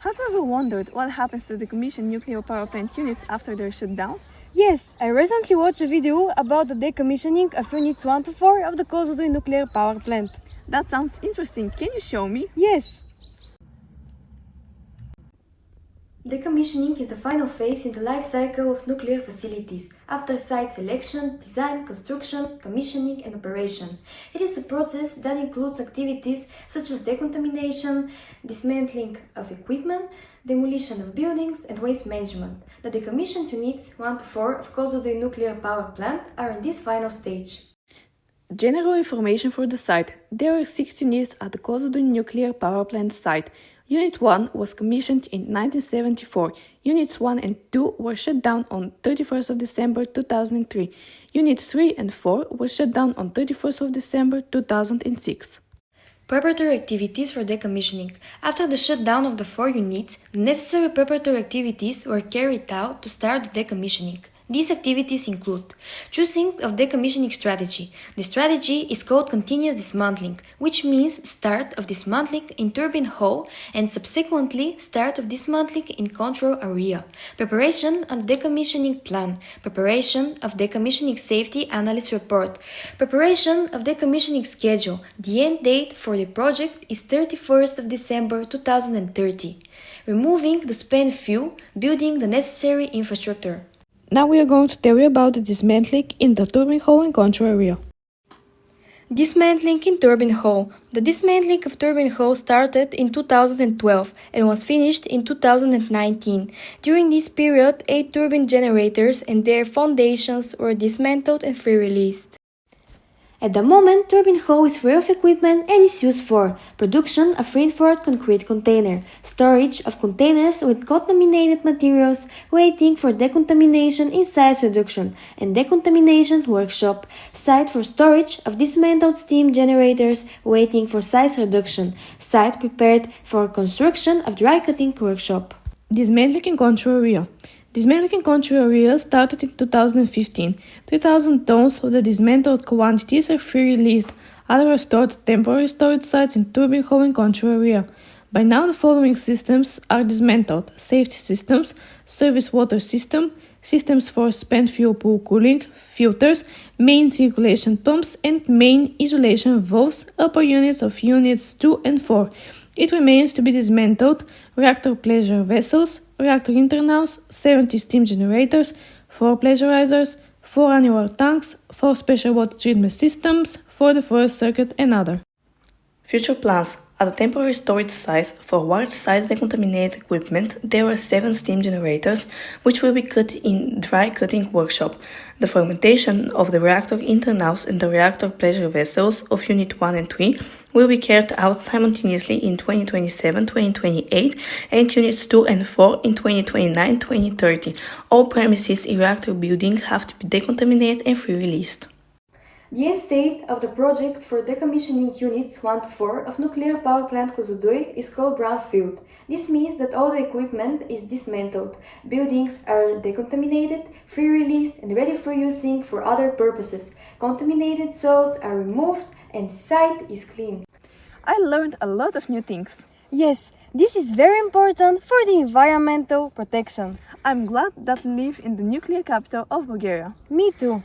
Have you ever wondered what happens to decommissioned nuclear power plant units after they're shut down? Yes, I recently watched a video about the decommissioning of units 1 to 4 of the Kozloduy nuclear power plant. That sounds interesting. Can you show me? Yes. Decommissioning is the final phase in the life cycle of nuclear facilities, after site selection, design, construction, commissioning and operation. It is a process that includes activities such as decontamination, dismantling of equipment, demolition of buildings and waste management. The decommissioned units 1 to 4 of Kozloduy nuclear power plant are in this final stage. General information for the site. There are 6 units at the Kozloduy nuclear power plant site. Unit 1 was commissioned in 1974. Units 1 and 2 were shut down on 31st of December 2003. Units 3 and 4 were shut down on 31st of December 2006. Preparatory activities for decommissioning. After the shutdown of the 4 units, the necessary preparatory activities were carried out to start the decommissioning. These activities include choosing of decommissioning strategy. The strategy is called continuous dismantling, which means start of dismantling in turbine hall and subsequently start of dismantling in control area. Preparation of decommissioning plan. Preparation of decommissioning safety analysis report. Preparation of decommissioning schedule. The end date for the project is 31st of December 2030. Removing the spent fuel, building the necessary infrastructure. Now we are going to tell you about the dismantling in the turbine hall and control area. Dismantling in turbine hall. The dismantling of turbine hall started in 2012 and was finished in 2019. During this period, 8 turbine generators and their foundations were dismantled and free-released. At the moment, turbine hall is free of equipment and is used for production of reinforced concrete container, storage of containers with contaminated materials waiting for decontamination in size reduction, and decontamination workshop, site for storage of dismantled steam generators waiting for size reduction, site prepared for construction of dry cutting workshop. Dismantling in control area. Dismantling in control area started in 2015. 3,000 tons of the dismantled quantities are free-released. Others are stored at temporary storage sites in turbine hall and control area. By now the following systems are dismantled: safety systems, service water system, systems for spent fuel pool cooling, filters, main circulation pumps and main isolation valves, upper units of units 2 and 4. It remains to be dismantled: reactor pleasure vessels, reactor internals, 70 steam generators, 4 pressurizers, 4 annular tanks, 4 special water treatment systems for the first circuit and other. Future plans. At the temporary storage sites for large-size decontaminated equipment, there are 7 steam generators, which will be cut in dry cutting workshop. The fermentation of the reactor internals and the reactor pressure vessels of Unit 1 and 3 will be carried out simultaneously in 2027-2028 and Units 2 and 4 in 2029-2030. All premises in reactor building have to be decontaminated and free-released. The end state of the project for decommissioning units 1 to 4 of nuclear power plant Kozloduy is called brownfield. This means that all the equipment is dismantled, buildings are decontaminated, free-released and ready for using for other purposes. Contaminated soils are removed and the site is clean. I learned a lot of new things. Yes, this is very important for the environmental protection. I'm glad that I live in the nuclear capital of Bulgaria. Me too.